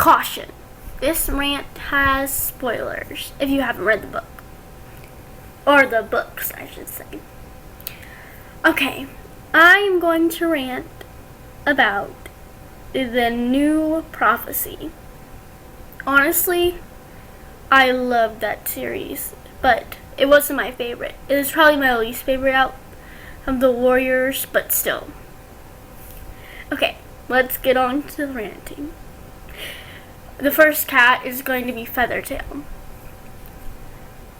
Caution. This rant has spoilers if you haven't read the book. Or the books, I should say. Okay, I'm going to rant about the new Prophecey. Honestly, I loved that series, but it wasn't my favorite. It was probably my least favorite out of the Warriors, but still. Okay, let's get on to the ranting. The first cat is going to be Feathertail.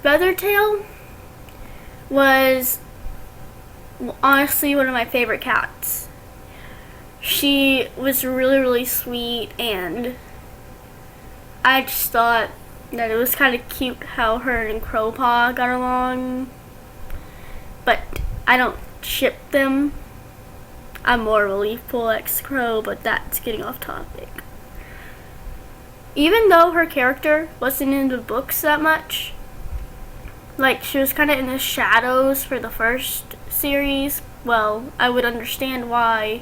Feathertail was honestly one of my favorite cats. She was really, really sweet, and I just thought that it was kind of cute how her and Crowpaw got along. But I don't ship them. I'm more of a Leafpool X Crow, but that's getting off topic. Even though her character wasn't in the books that much, like she was kind of in the shadows for the first series, well, I would understand why,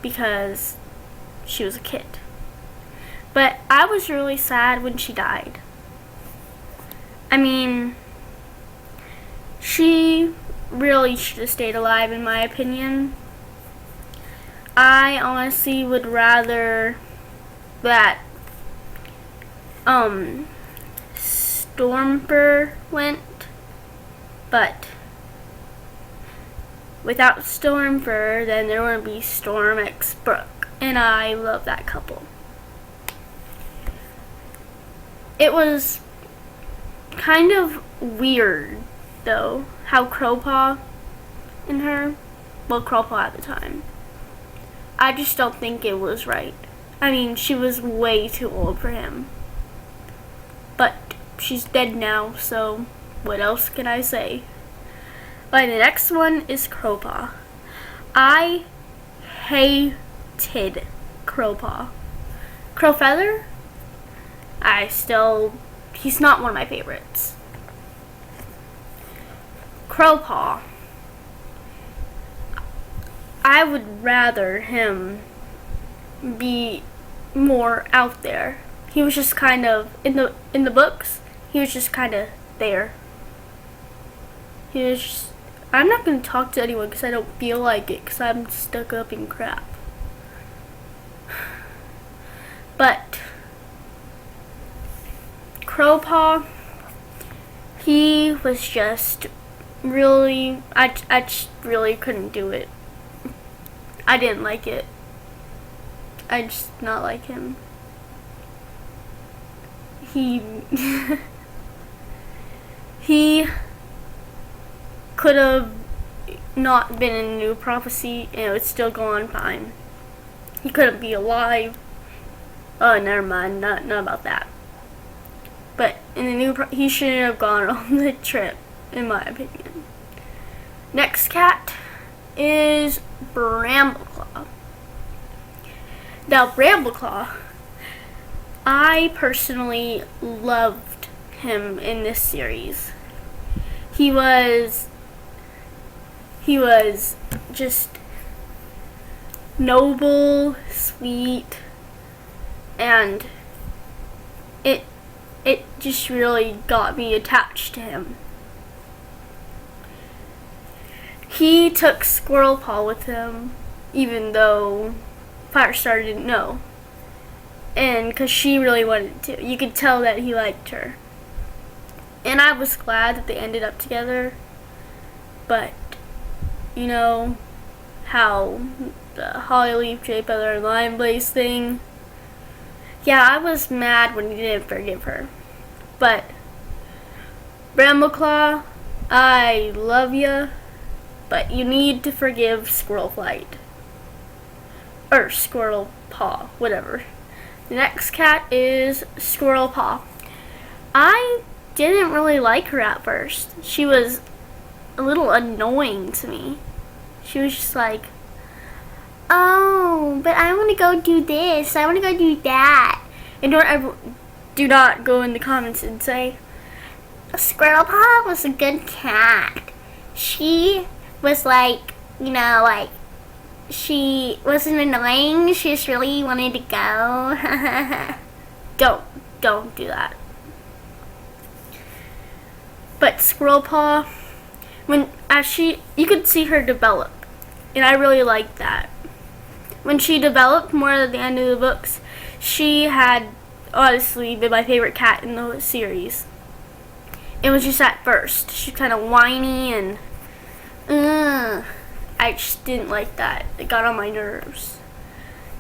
because she was a kid. But I was really sad when she died. I mean, she really should have stayed alive in my opinion. I honestly would rather that Stormfur went, but without Stormfur, then there wouldn't be Storm X Brook, and I love that couple. It was kind of weird, though, how Crowpaw and her, well, Crowpaw at the time, I just don't think it was right. I mean, she was way too old for him. But she's dead now, so what else can I say? Alright, the next one is Crowpaw. I hated Crowpaw. Crowfeather? He's not one of my favorites. Crowpaw. I would rather him be more out there. He was just kind of in the books. He was just kind of there. He was just, I'm not going to talk to anyone because I don't feel like it because I'm stuck up in crap. But Crowpaw, he was just really, I just really couldn't do it. I didn't like it. I just not like him. He could have not been in a new Prophecey and it would still go on fine. He couldn't be alive. Oh, never mind, not about that. But in the new he shouldn't have gone on the trip, in my opinion. Next cat is Brambleclaw. Now, Brambleclaw, I personally loved him in this series. He was just noble, sweet, and it just really got me attached to him. He took Squirrelpaw with him, even though Firestar didn't know. And because she really wanted to. You could tell that he liked her. And I was glad that they ended up together. But, you know, how the Hollyleaf, Jayfeather, and Lineblaze thing. Yeah, I was mad when he didn't forgive her. But, Brambleclaw, I love ya. But you need to forgive Squirrelflight. Or Squirrelpaw, whatever. The next cat is Squirrelpaw. I didn't really like her at first. She was a little annoying to me. She was just like, oh, but I want to go do this. I want to go do that. And do not go in the comments and say, Squirrelpaw was a good cat. She was like, you know, like she wasn't annoying. She just really wanted to go. Don't do that. But Squirrel Paw, you could see her develop, and I really liked that. When she developed more at the end of the books, she had honestly been my favorite cat in the series. It was just at first. She's kind of whiny and I just didn't like that. It got on my nerves.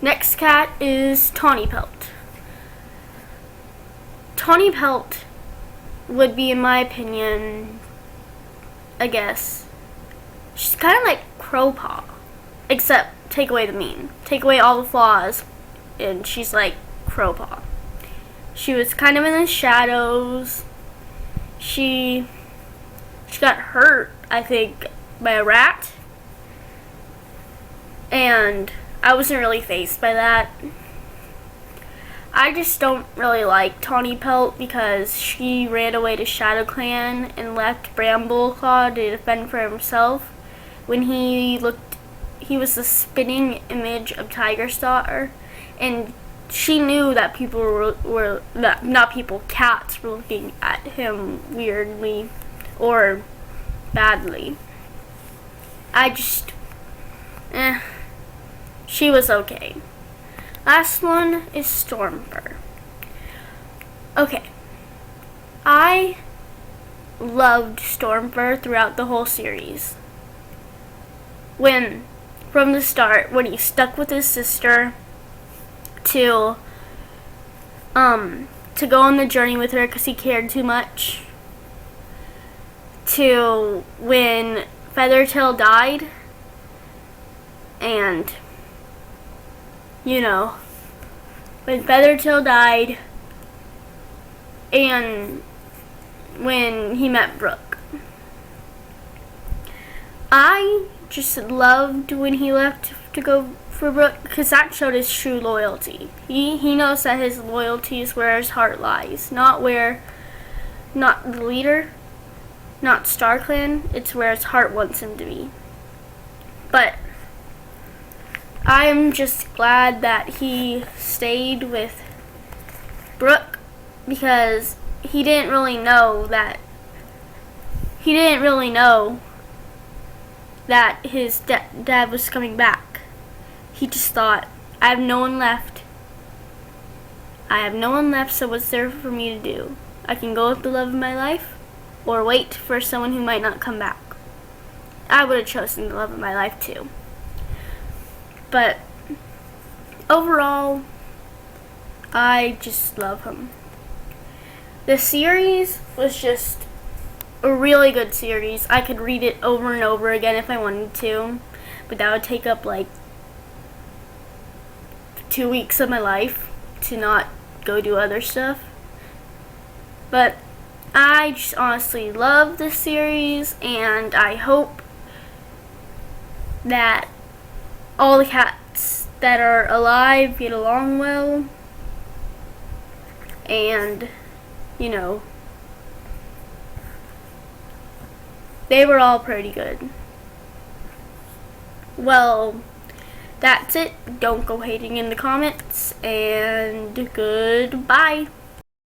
Next cat is Tawny Pelt. Tawny Pelt would be, in my opinion, I guess, she's kind of like Crowpaw, except take away the mean. Take away all the flaws, and she's like Crowpaw. She was kind of in the shadows. She got hurt, I think, by a rat. And I wasn't really fazed by that. I just don't really like Tawny Pelt because she ran away to Shadow Clan and left Brambleclaw to defend for himself. When he was the spitting image of Tiger Star, and she knew that people were not people, cats were looking at him weirdly or badly. She was okay. Last one is Stormfur. Okay. I loved Stormfur throughout the whole series. From the start, when he stuck with his sister to go on the journey with her because he cared too much, to when Feathertail died, and when Feathertail died, and when he met Brooke. I just loved when he left to go for Brooke because that showed his true loyalty. He knows that his loyalty is where his heart lies, not the leader, not StarClan. It's where his heart wants him to be. But I'm just glad that he stayed with Brooke because he didn't really know that his dad was coming back. He just thought, I have no one left, so what's there for me to do? I can go with the love of my life or wait for someone who might not come back. I would have chosen the love of my life too. But overall, I just love him. The series was just a really good series. I could read it over and over again if I wanted to, but that would take up like 2 weeks of my life to not go do other stuff. But I just honestly love this series, and I hope that all the cats that are alive get along well, and they were all pretty good. Well, that's it. Don't go hating in the comments, and goodbye.